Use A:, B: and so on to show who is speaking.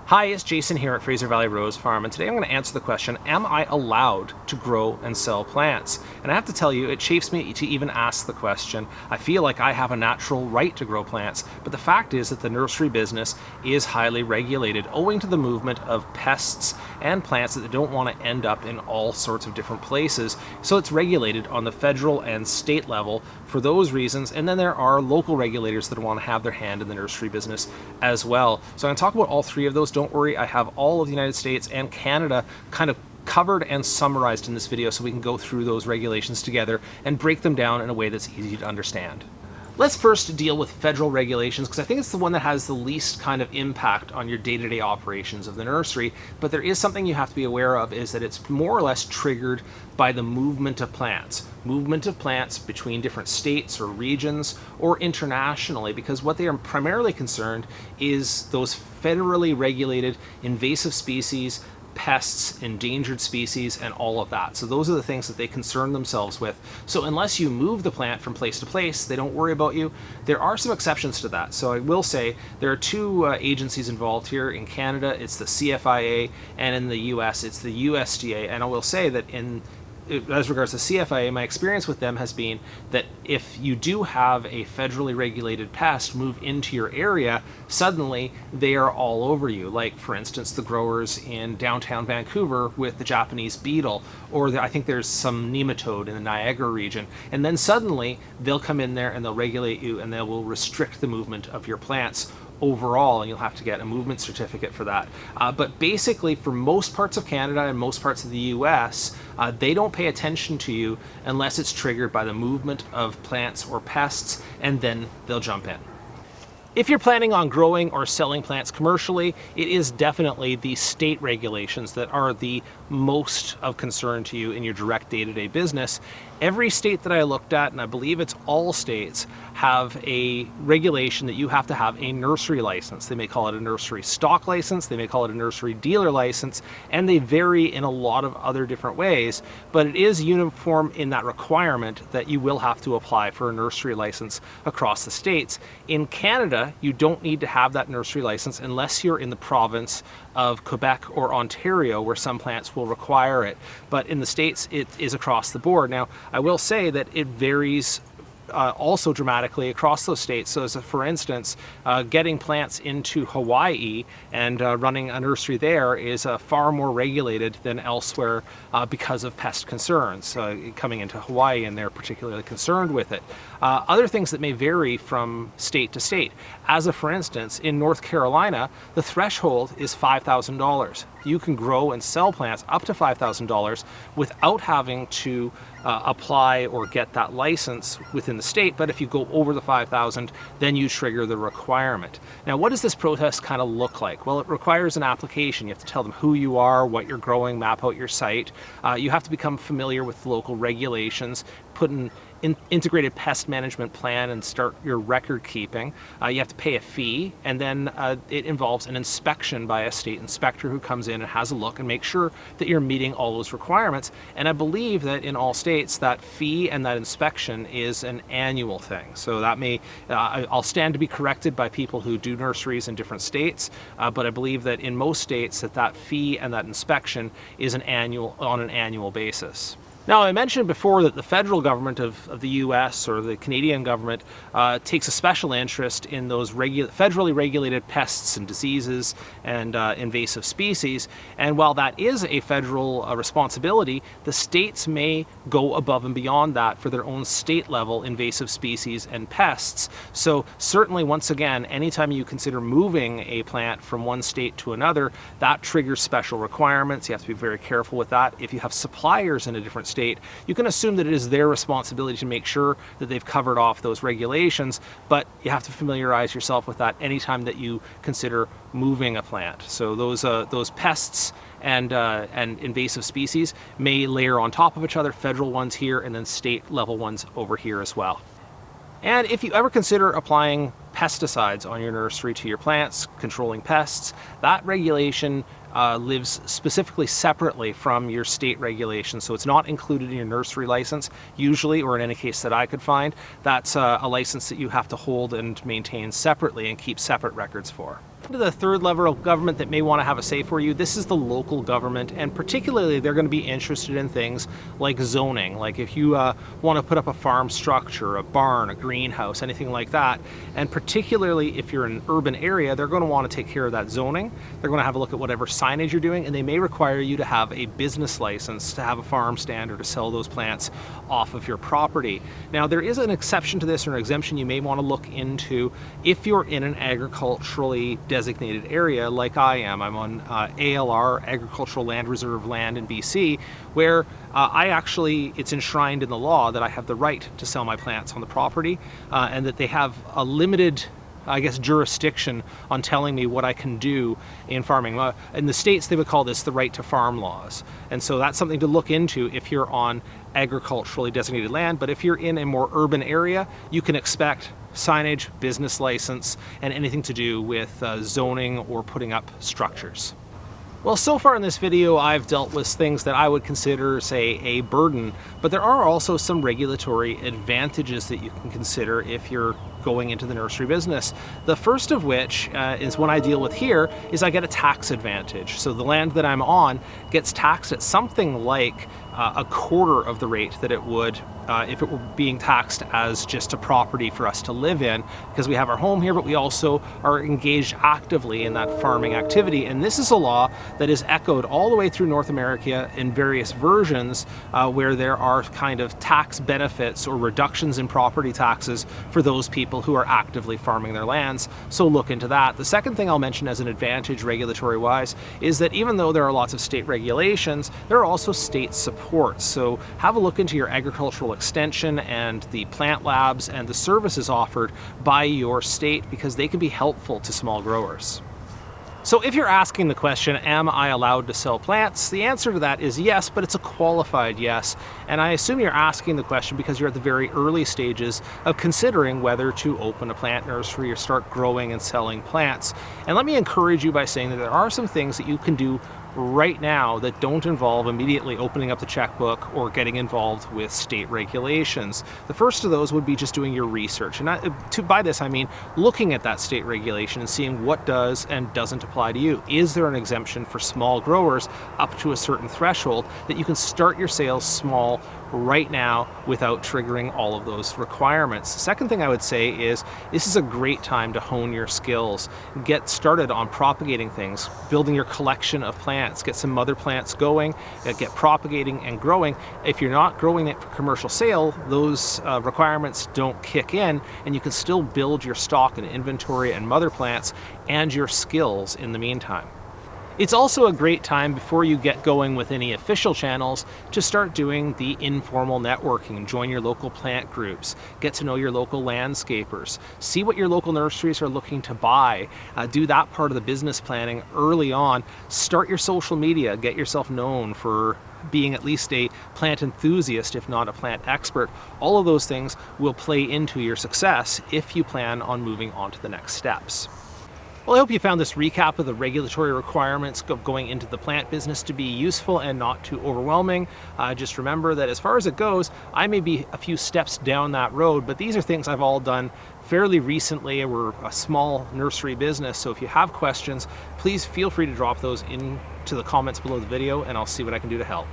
A: Hi, it's Jason here at Fraser Valley Rose Farm, and today I'm going to answer the question, am I allowed to grow and sell plants? And I have to tell you, it chafes me to even ask the question. I feel like I have a natural right to grow plants, but the fact is that the nursery business is highly regulated owing to the movement of pests and plants that don't want to end up in all sorts of different places. So it's regulated on the federal and state level for those reasons, and then there are local regulators that want to have their hand in the nursery business as well. So I'm going to talk about all three of those. Don't worry, I have all of the United States and Canada kind of covered and summarized in this video so we can go through those regulations together and break them down in a way that's easy to understand. Let's first deal with federal regulations because I think it's the one that has the least kind of impact on your day-to-day operations of the nursery, but there is something you have to be aware of, is that it's more or less triggered by the movement of plants. Movement of plants between different states or regions or internationally, because what they are primarily concerned is those federally regulated invasive species, pests, endangered species, and all of that. So those are the things that they concern themselves with. So unless you move the plant from place to place, they don't worry about you. There are some exceptions to that. So I will say there are two agencies involved here. In Canada, it's the CFIA, and in the US, it's the USDA. And I will say that as regards to CFIA, my experience with them has been that if you do have a federally regulated pest move into your area, suddenly they are all over you. Like, for instance, the growers in downtown Vancouver with the Japanese beetle, or I think there's some nematode in the Niagara region. And then suddenly they'll come in there and they'll regulate you and they will restrict the movement of your plants overall, and you'll have to get a movement certificate for that. But basically, for most parts of Canada and most parts of the US, they don't pay attention to you unless it's triggered by the movement of plants or pests, and then they'll jump in. If you're planning on growing or selling plants commercially, it is definitely the state regulations that are the most of concern to you in your direct day-to-day business. Every state that I looked at, and I believe it's all states, have a regulation that you have to have a nursery license. They may call it a nursery stock license, they may call it a nursery dealer license, and they vary in a lot of other different ways, but it is uniform in that requirement that you will have to apply for a nursery license across the states. In Canada, you don't need to have that nursery license unless you're in the province of Quebec or Ontario, where some plants will require it. But in the States, it is across the board. Now, I will say that it varies also dramatically across those states. So for instance, getting plants into Hawaii and running a nursery there is far more regulated than elsewhere because of pest concerns coming into Hawaii, and they're particularly concerned with it. Other things that may vary from state to state. For instance, in North Carolina, the threshold is $5,000. You can grow and sell plants up to $5,000 without having to apply or get that license within the state, but if you go over the 5,000, then you trigger the requirement. Now, what does this process kind of look like? Well, it requires an application. You have to tell them who you are, what you're growing, map out your site. You have to become familiar with local regulations, put an integrated pest management plan, and start your record keeping. You have to pay a fee, and then it involves an inspection by a state inspector who comes in and has a look and makes sure that you're meeting all those requirements. And I believe that in all states, that fee and that inspection is an annual thing. So that may, I'll stand to be corrected by people who do nurseries in different states, but I believe that in most states that fee and that inspection is on an annual basis. Now, I mentioned before that the federal government of the US or the Canadian government takes a special interest in those federally regulated pests and diseases and invasive species. And while that is a federal responsibility, the states may go above and beyond that for their own state level invasive species and pests. So certainly, once again, anytime you consider moving a plant from one state to another, that triggers special requirements. You have to be very careful with that. If you have suppliers in a different state, you can assume that it is their responsibility to make sure that they've covered off those regulations, but you have to familiarize yourself with that anytime that you consider moving a plant. So those pests and invasive species may layer on top of each other, federal ones here and then state level ones over here as well. And if you ever consider applying pesticides on your nursery to your plants, controlling pests, that regulation lives specifically separately from your state regulation. So it's not included in your nursery license, usually, or in any case that I could find. That's a license that you have to hold and maintain separately and keep separate records for. The third level of government that may want to have a say for you, this is the local government, and particularly they're going to be interested in things like zoning. Like if you want to put up a farm structure, a barn, a greenhouse, anything like that, and particularly if you're in an urban area, they're going to want to take care of that zoning. They're going to have a look at whatever signage you're doing, and they may require you to have a business license to have a farm stand or to sell those plants off of your property. Now, there is an exception to this, or an exemption you may want to look into if you're in an agriculturally designated area like I am. I'm on ALR, Agricultural Land Reserve land in BC, where it's enshrined in the law that I have the right to sell my plants on the property, and that they have a limited jurisdiction on telling me what I can do in farming. In the States, they would call this the right to farm laws. And so that's something to look into if you're on agriculturally designated land. But if you're in a more urban area, you can expect signage, business license, and anything to do with zoning or putting up structures. Well, so far in this video, I've dealt with things that I would consider, say, a burden, but there are also some regulatory advantages that you can consider if you're going into the nursery business. The first of which is one I deal with here, is I get a tax advantage. So the land that I'm on gets taxed at something like a quarter of the rate that it would if it were being taxed as just a property for us to live in, because we have our home here, but we also are engaged actively in that farming activity. And this is a law that is echoed all the way through North America in various versions, where there are kind of tax benefits or reductions in property taxes for those people who are actively farming their lands. So look into that. The second thing I'll mention as an advantage regulatory wise is that even though there are lots of state regulations, there are also state supports. So have a look into your agricultural extension and the plant labs and the services offered by your state, because they can be helpful to small growers. So if you're asking the question, am I allowed to sell plants? The answer to that is yes, but it's a qualified yes. And I assume you're asking the question because you're at the very early stages of considering whether to open a plant nursery or start growing and selling plants. And let me encourage you by saying that there are some things that you can do right now that don't involve immediately opening up the checkbook or getting involved with state regulations. The first of those would be just doing your research. And by this I mean looking at that state regulation and seeing what does and doesn't apply to you. Is there an exemption for small growers up to a certain threshold that you can start your sales small right now without triggering all of those requirements? The second thing I would say is this is a great time to hone your skills. Get started on propagating things, building your collection of plants, get some mother plants going, get propagating and growing. If you're not growing it for commercial sale, those requirements don't kick in, and you can still build your stock and inventory and mother plants and your skills in the meantime. It's also a great time before you get going with any official channels to start doing the informal networking. Join your local plant groups, get to know your local landscapers, see what your local nurseries are looking to buy, do that part of the business planning early on. Start your social media, get yourself known for being at least a plant enthusiast, if not a plant expert. All of those things will play into your success if you plan on moving on to the next steps. Well, I hope you found this recap of the regulatory requirements of going into the plant business to be useful and not too overwhelming. Just remember that as far as it goes, I may be a few steps down that road, but these are things I've all done fairly recently. We're a small nursery business, so if you have questions, please feel free to drop those into the comments below the video, and I'll see what I can do to help.